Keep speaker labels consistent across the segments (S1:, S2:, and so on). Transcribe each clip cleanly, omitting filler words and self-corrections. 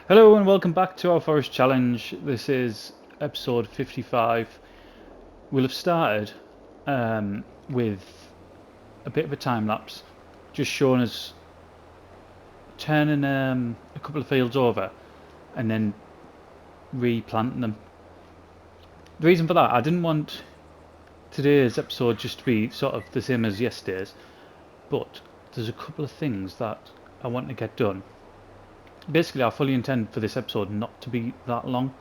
S1: Hello and welcome back to our forest challenge. This is episode 55. We'll have started with a bit of a time lapse, just showing us turning a couple of fields over and then replanting them. The reason for that, I didn't want today's episode just to be sort of the same as yesterday's, but there's a couple of things that I want to get done. Basically, I fully intend for this episode not to be that long,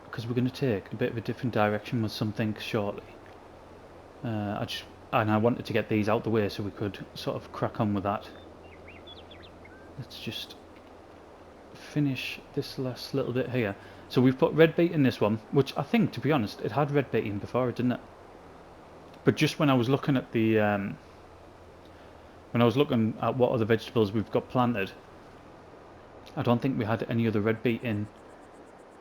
S1: because we're going to take a bit of a different direction with some things shortly. I wanted to get these out the way so we could sort of crack on with that. Let's just finish this last little bit here. So we've put red bait in this one, which I think, to be honest, it had red bait in before, didn't it? But just when I was looking at the what other vegetables we've got planted, I don't think we had any other red bait in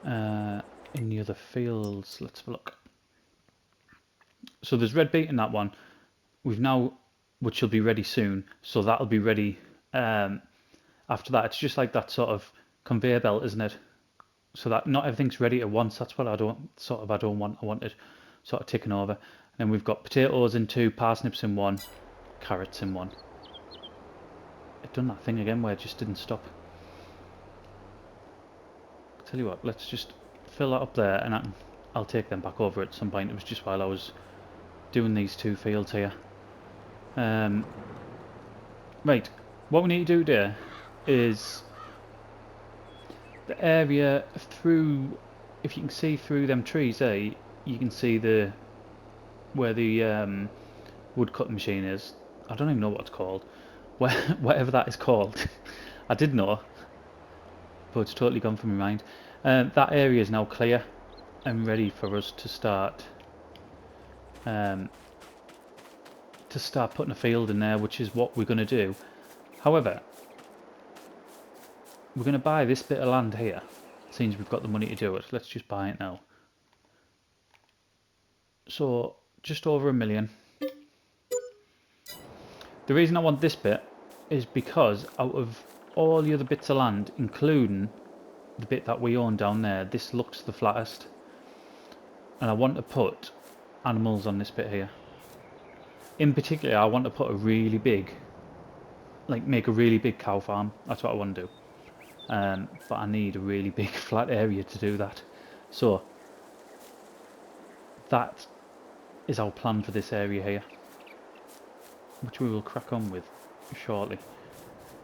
S1: the other fields. Let's have a look. So there's red bait in that one. We've now, which will be ready soon. So that'll be ready after that. It's just like that sort of conveyor belt, isn't it? So that not everything's ready at once. That's what I don't want. I want it sort of ticking over. And we've got potatoes in 2, parsnips in 1, carrots in 1. It done that thing again where it just didn't stop. Tell you what, let's just fill that up there, and I'll take them back over at some point. It was just while I was doing these 2 fields here. Right, what we need to do there is the area through, if you can see through them trees there, you can see where the wood cutting machine is. I don't even know what it's called. Whatever that is called. I did know, but it's totally gone from my mind. That area is now clear and ready for us to start putting a field in there, which is what we're going to do. However, we're going to buy this bit of land here. Seems we've got the money to do it. Let's just buy it now. So just over $1 million. The reason I want this bit is because out of all the other bits of land, including the bit that we own down there, this looks the flattest, and I want to put animals on this bit here. In particular, I want to put a really big, make a really big cow farm. That's what I want to do. But I need a really big flat area to do that. So that is our plan for this area here, which we will crack on with shortly.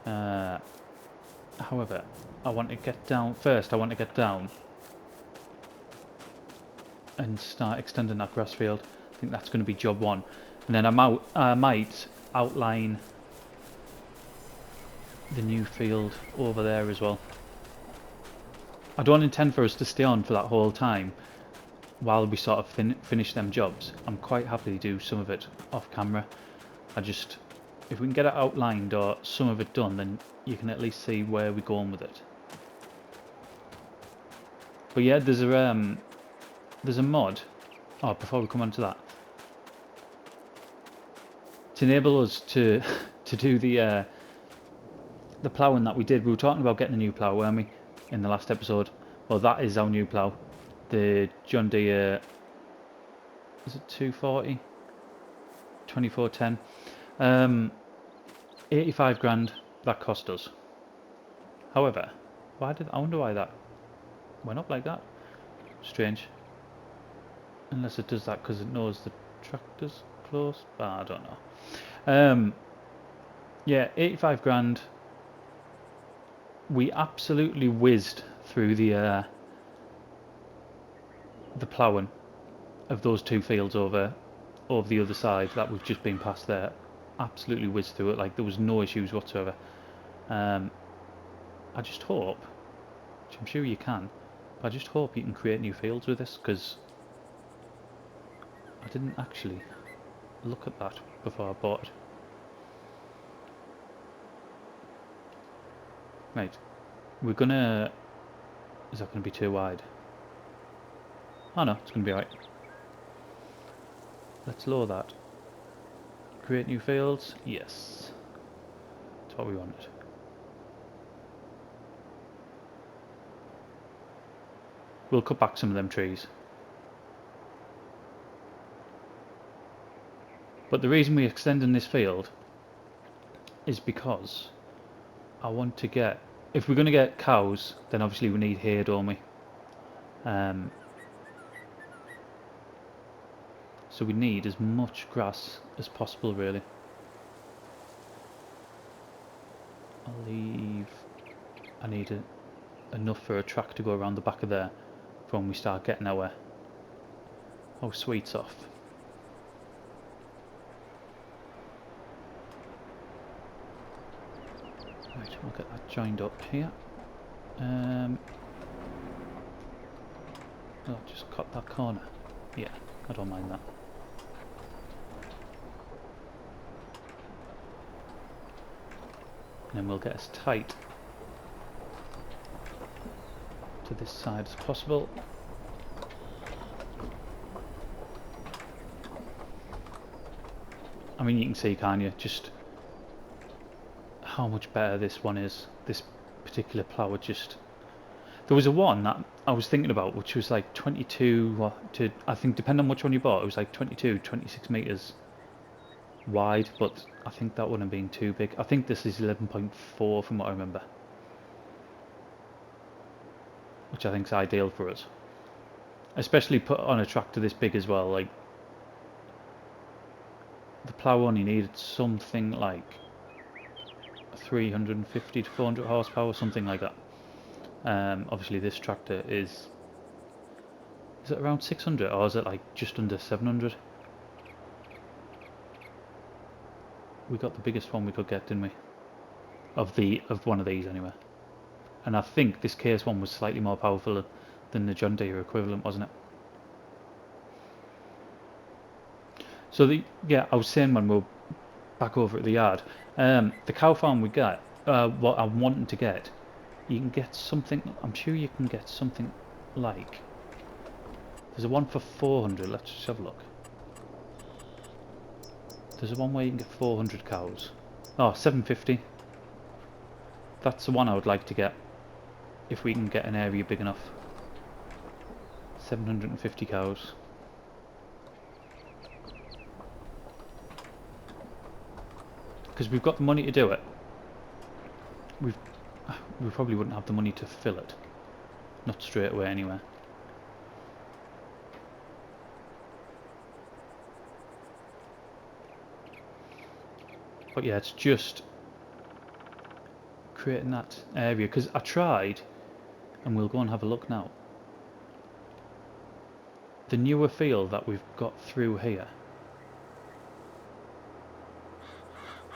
S1: However, I want to get down first. I want to get down and start extending that grass field. I think that's going to be job 1, and then I might outline the new field over there as well. I don't intend for us to stay on for that whole time while we sort of finish them jobs. I'm quite happy to do some of it off camera. If we can get it outlined or some of it done, then you can at least see where we're going with it. But yeah, there's a mod. Oh, before we come on to that, to enable us to do the ploughing that we did. We were talking about getting a new plough, weren't we, in the last episode? Well, that is our new plough, the John Deere. Is it 240? 2410. 85 grand that cost us. However, I wonder why that went up like that. Strange. Unless it does that because it knows the tractor's close. But I don't know. Yeah, 85 grand. We absolutely whizzed through the ploughing of those 2 fields over the other side that we've just been past there. Absolutely whizzed through it, like there was no issues whatsoever. I just hope, which I'm sure you can, but I just hope you can create new fields with this, because I didn't actually look at that before I bought it. Right, we're gonna... Is that going to be too wide? Oh no, it's going to be alright. Let's lower that. Create new fields. Yes. what we wanted. We'll cut back some of them trees. But the reason we're extending this field is because I want to get, if we're going to get cows, then obviously we need hay, don't we? So we need as much grass as possible, really. I need enough for a track to go around the back of there for when we start getting our sweets off. Right, we'll get that joined up here. I'll just cut that corner. Yeah, I don't mind that. And then we'll get as tight to this side as possible. I mean, you can see, can't you, just how much better this one is. This particular plough, just... There was a one that I was thinking about, which was like 22 to, I think, depending on which one you bought, it was like 22, 26 metres wide, but I think that wouldn't have been too big. I think this is 11.4 from what I remember, which I think is ideal for us, especially put on a tractor this big as well. Like, the plough only needed something like 350 to 400 horsepower, something like that. Obviously this tractor is it around 600, or is it like just under 700? We got the biggest one we could get, didn't we? Of one of these anyway. And I think this case one was slightly more powerful than the John Deere equivalent, wasn't it? So yeah, I was saying when we're back over at the yard, the cow farm we get, what I'm wanting to get, you can get something, I'm sure you can get something like, there's a one for 400, let's just have a look. There's a one where you can get 400 cows. Oh, 750. That's the one I would like to get, if we can get an area big enough. 750 cows. Because we've got the money to do it. We probably wouldn't have the money to fill it. Not straight away anyway. But yeah, it's just creating that area, because I tried, and we'll go and have a look now. The newer field that we've got through here,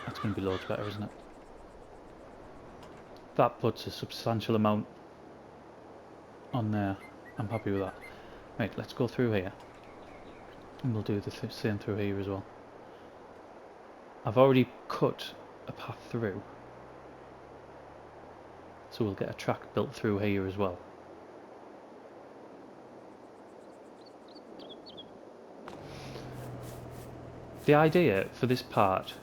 S1: that's going to be loads better, isn't it? That puts a substantial amount on there. I'm happy with that. Right, let's go through here, and we'll do the same through here as well. I've already cut a path through, so we'll get a track built through here as well. The idea for this part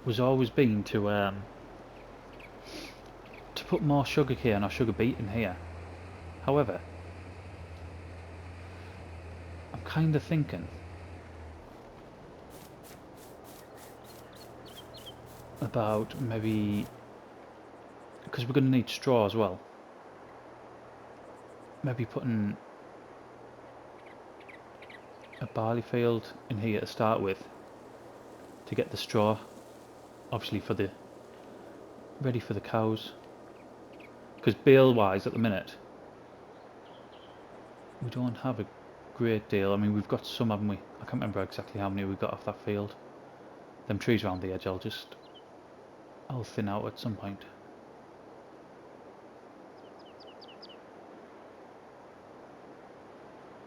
S1: was always been to put more sugar cane or sugar beet in here. However, I'm kind of thinking about maybe, because we're going to need straw as well, maybe putting a barley field in here to start with, to get the straw, obviously for the ready for the cows. Because bale wise at the minute we don't have a great deal. I mean, we've got some, haven't we? I can't remember exactly how many we got off that field. Them trees around the edge I'll thin out at some point.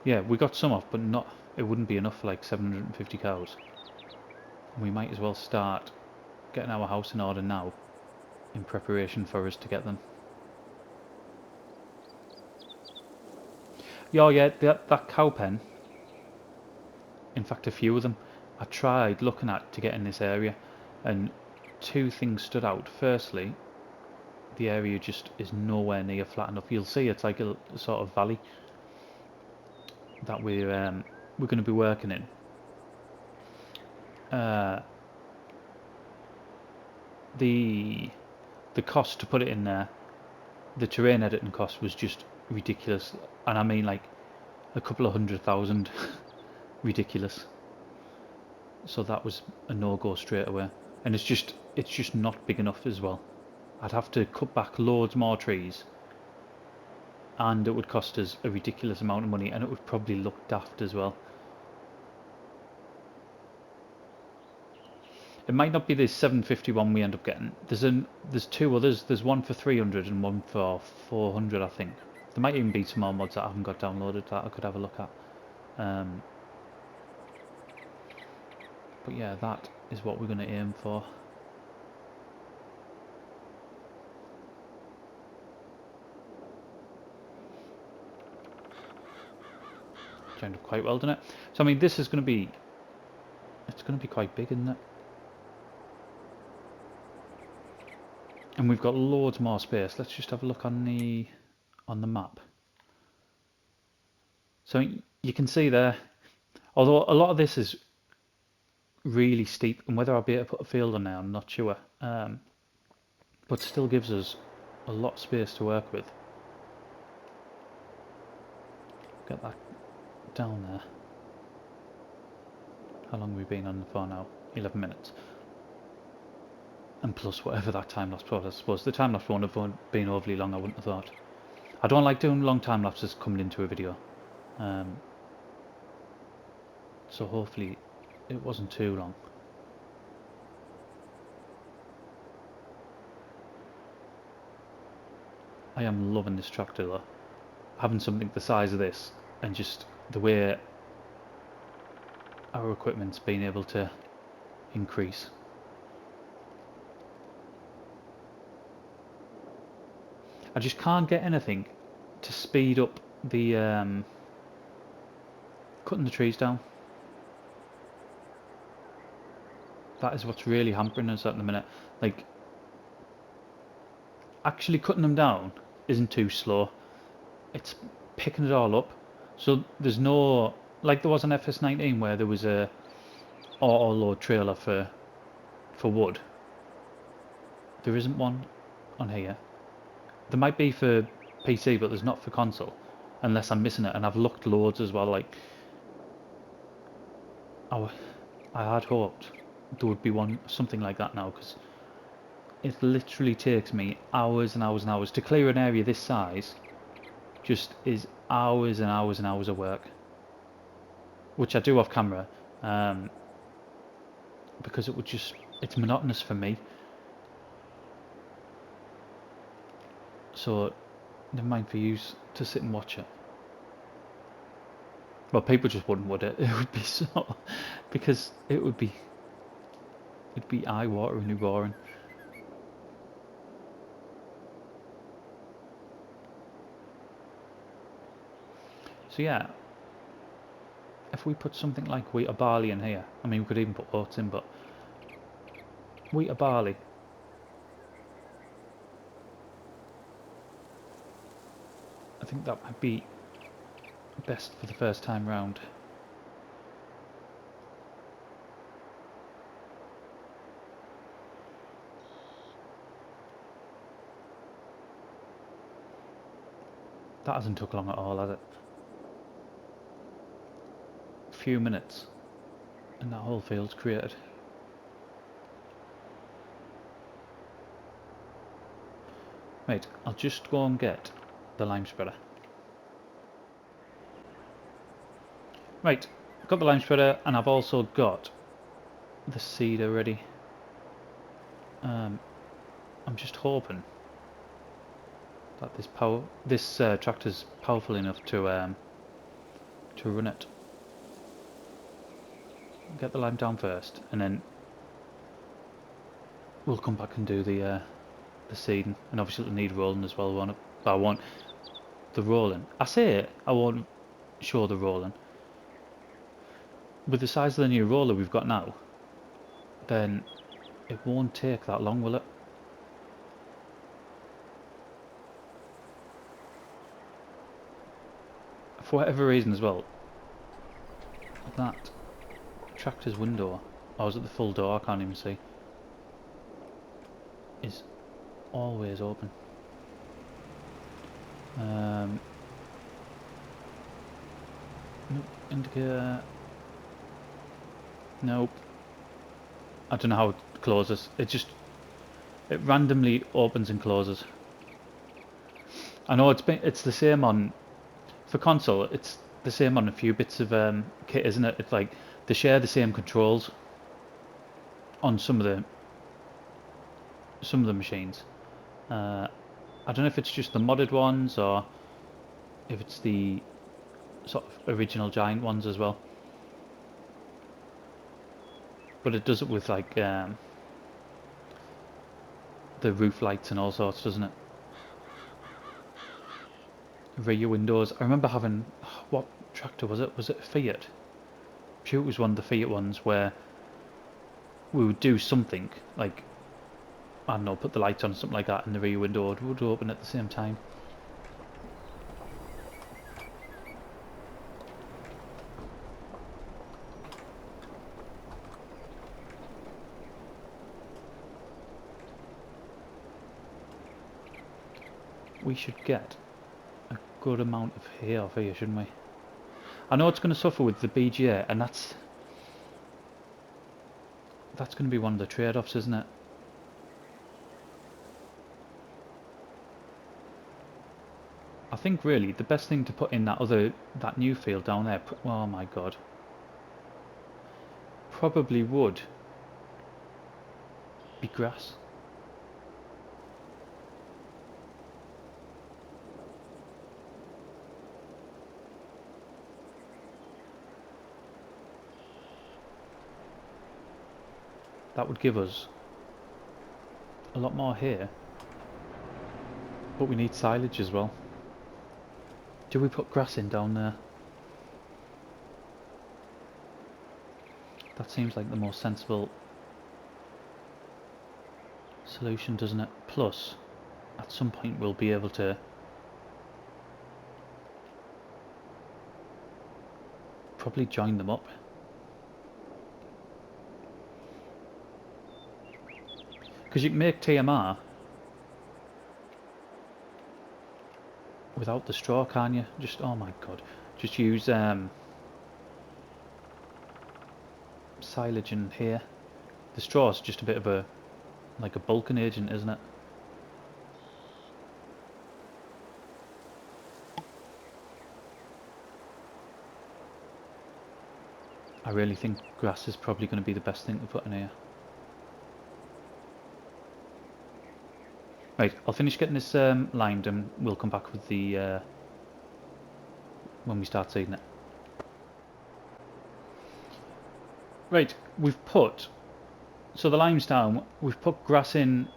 S1: Yeah, we got some off, but not, it wouldn't be enough for like 750 cows. We might as well start getting our house in order now, in preparation for us to get them. Yeah, that cow pen, in fact a few of them, I tried looking at to get in this area, and two things stood out. Firstly, the area just is nowhere near flat enough. You'll see it's like a sort of valley that we're going to be working in. The cost to put it in there, the terrain editing cost was just ridiculous, and I mean like a couple of 100,000. Ridiculous. So that was a no-go straight away, and it's just not big enough as well. I'd have to cut back loads more trees, and it would cost us a ridiculous amount of money, and it would probably look daft as well. It might not be the 751 we end up getting. There's two others. There's one for 300 and one for 400, I think. There might even be some more mods that I haven't got downloaded that I could have a look at. But yeah, that is what we're going to aim for. Turned up quite well, didn't it? So I mean, this is going to be, it's going to be quite big, isn't it? And we've got loads more space. Let's just have a look on the map. So you can see there, although a lot of this is really steep, and whether I'll be able to put a field on there, I'm not sure. But still gives us a lot of space to work with. Get that down there. How long have we been on the for now? 11 minutes. And plus whatever that time lapse was, I suppose. The time lapse won't have been overly long, I wouldn't have thought. I don't like doing long time lapses coming into a video. So hopefully it wasn't too long. I am loving this tractor though. Having something the size of this, and just the way our equipment's been able to increase. I just can't get anything to speed up the cutting the trees down. That is what's really hampering us at the minute. Like, actually cutting them down isn't too slow. It's picking it all up. So there's no, like there was on FS19 where there was a auto load trailer for wood. There isn't one on here. There might be for PC, but there's not for console, unless I'm missing it. And I've looked loads as well. Like, I had hoped there would be something like that now, because it literally takes me hours and hours and hours to clear an area this size. Just is hours and hours and hours of work, which I do off camera, because it's monotonous for me. So never mind for you to sit and watch it. Well, people just wouldn't, would it? It would be so, because it'd be eye-wateringly boring. So yeah, if we put something like wheat or barley in here, I mean we could even put oats in, but wheat or barley, I think that might be best for the first time round. That hasn't took long at all, has it? A few minutes and that whole field's created. Right, I'll just go and get the lime spreader. Right, I've got the lime spreader, and I've also got the seeder ready. I'm just hoping that this tractor's powerful enough to run it. Get the lime down first, and then we'll come back and do the seeding, and obviously it'll need rolling as well, won't it? But I want the rolling. I say it, I won't show the rolling. With the size of the new roller we've got now, then It won't take that long, will it? For whatever reason as well, that tractor's window, I was at the full door, I can't even see, is always open. Nope, indicator. Nope. I don't know how it closes. It randomly opens and closes. I know it's the same on for console. It's the same on a few bits of kit, isn't it? It's like they share the same controls on some of the machines. I don't know if it's just the modded ones or if it's the sort of original Giant ones as well. But it does it with like the roof lights and all sorts, doesn't it? Rear windows. I remember having, what tractor was it? Was it a Fiat? I'm sure it was one of the Fiat ones where we would do something like, I don't know, put the lights on or something like that, and the rear window would open at the same time. We should get a good amount of hay off here, shouldn't we? I know it's going to suffer with the BGA, and that's going to be one of the trade-offs, isn't it? I think really the best thing to put in that new field down there, oh my god, probably would be grass. That would give us a lot more here, but we need silage as well. Do we put grass in down there? That seems like the most sensible solution, doesn't it? Plus, at some point we'll be able to probably join them up. Because you can make TMR without the straw, can't you? Just, oh my god, just use silage in here. The straw is just a bit of like a bulking agent, isn't it? I really think grass is probably going to be the best thing to put in here. Right, I'll finish getting this lined and we'll come back with the when we start seeding it. Right, we've put, so the limestone, we've put grass in,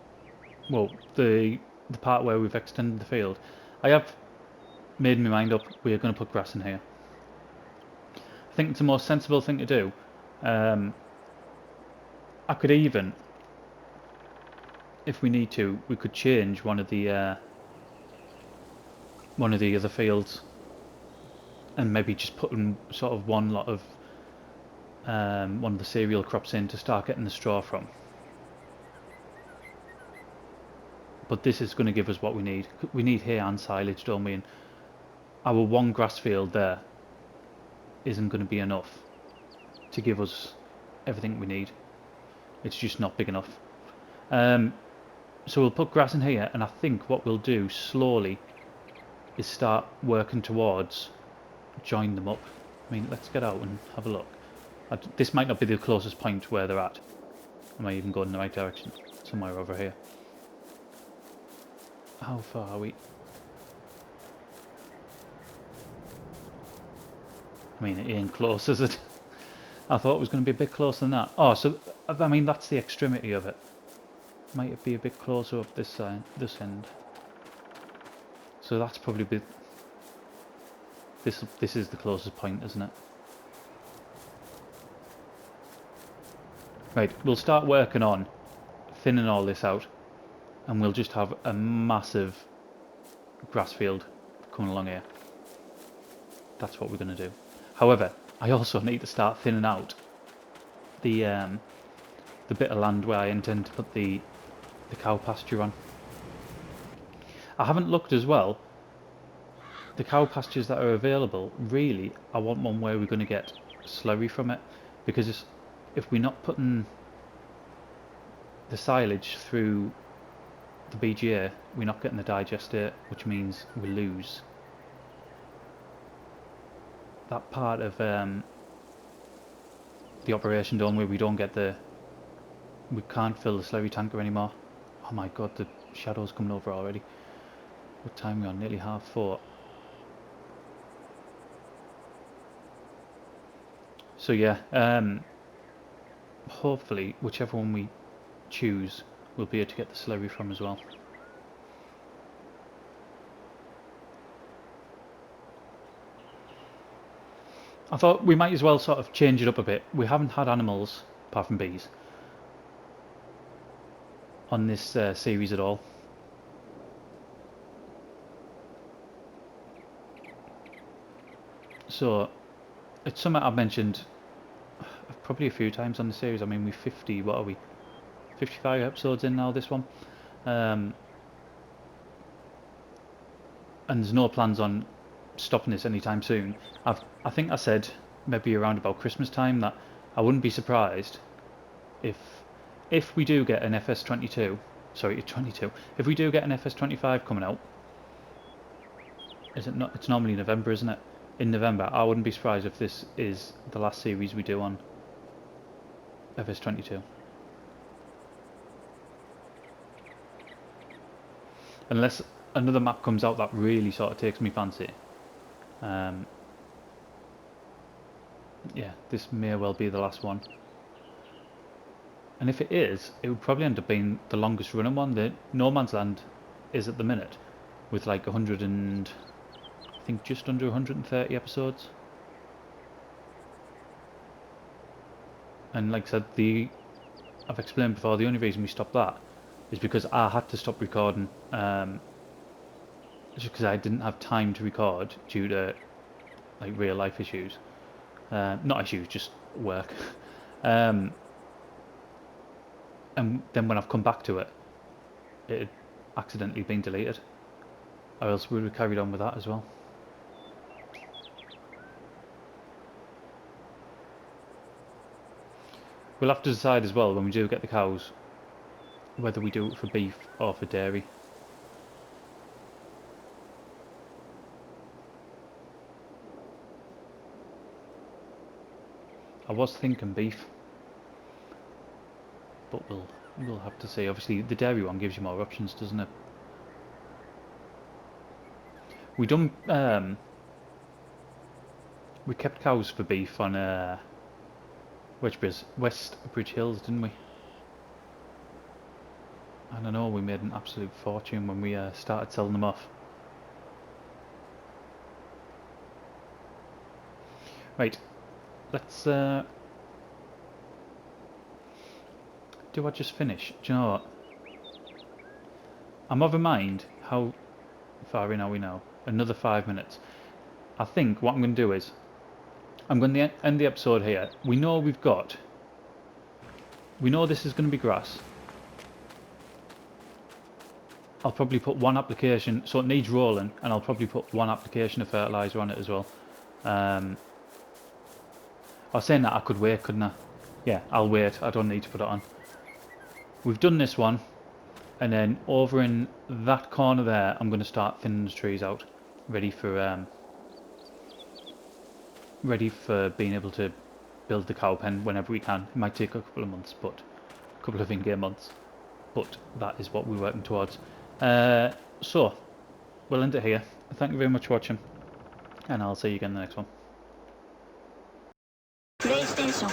S1: well, the part where we've extended the field. I have made my mind up, we're going to put grass in here. I think it's the most sensible thing to do. I could even, if we need to, we could change one of the other fields and maybe just put in sort of one lot of one of the cereal crops in to start getting the straw from. But this is going to give us what we need. We need hay and silage, don't we? And our one grass field there isn't going to be enough to give us everything we need. It's just not big enough. So we'll put grass in here, and I think what we'll do slowly is start working towards join them up. I mean, let's get out and have a look. This might not be the closest point where they're at. I might even go in the right direction. Somewhere over here. How far are we? I mean, it ain't close, is it? I thought it was going to be a bit closer than that. Oh, so, I mean, that's the extremity of it. Might it be a bit closer up this side, this end? So that's probably this is the closest point, isn't it? Right, we'll start working on thinning all this out, and we'll just have a massive grass field coming along here. That's what we're going to do. However, I also need to start thinning out the bit of land where I intend to put the cow pasture on. I haven't looked as well. The cow pastures that are available, really, I want one where we're going to get slurry from it, because if we're not putting the silage through the BGA, we're not getting the digestate, which means we lose that part of the operation done where we can't fill the slurry tanker anymore. Oh my god, the shadow's coming over already. What time are we on? Nearly 4:30. So yeah, hopefully whichever one we choose, we'll be able to get the slurry from as well. I thought we might as well sort of change it up a bit. We haven't had animals, apart from bees, on this series at all. So it's something I've mentioned probably a few times on the series. I mean, we're 50, what are we? 55 episodes in now, this one. And there's no plans on stopping this anytime soon. I think I said maybe around about Christmas time that I wouldn't be surprised if we do get an FS22, sorry, 22. If we do get an FS25 coming out, is it not? It's normally November, isn't it? In November, I wouldn't be surprised if this is the last series we do on FS22. Unless another map comes out that really sort of takes me fancy. Yeah, this may well be the last one. And if it is, it would probably end up being the longest running one. The No Man's Land is at the minute, with like 100 and I think just under 130 episodes. And like I said, I've explained before, the only reason we stopped that is because I had to stop recording, just because I didn't have time to record due to like real life issues. Not issues, just work. And then when I've come back to it, it had accidentally been deleted, or else we would have carried on with that as well. We'll have to decide as well when we do get the cows whether we do it for beef or for dairy. I was thinking beef, but we'll have to see. Obviously, the dairy one gives you more options, doesn't it? We kept cows for beef on West Bridge Hills, didn't we? And I know we made an absolute fortune when we started selling them off. Right, let's do I just finish? Do you know what? I'm of a mind. How far in are we now? Another 5 minutes. I think what I'm going to do is I'm going to end the episode here. We know this is going to be grass. I'll probably put one application, so it needs rolling, and I'll probably put one application of fertiliser on it as well. I was saying that I could wait, couldn't I? Yeah, I'll wait. I don't need to put it on. We've done this one, and then over in that corner there, I'm going to start thinning the trees out, ready for being able to build the cow pen whenever we can. It might take a couple of months, but a couple of in-game months, but that is what we're working towards. So we'll end it here. Thank you very much for watching, and I'll see you again in the next one.
S2: PlayStation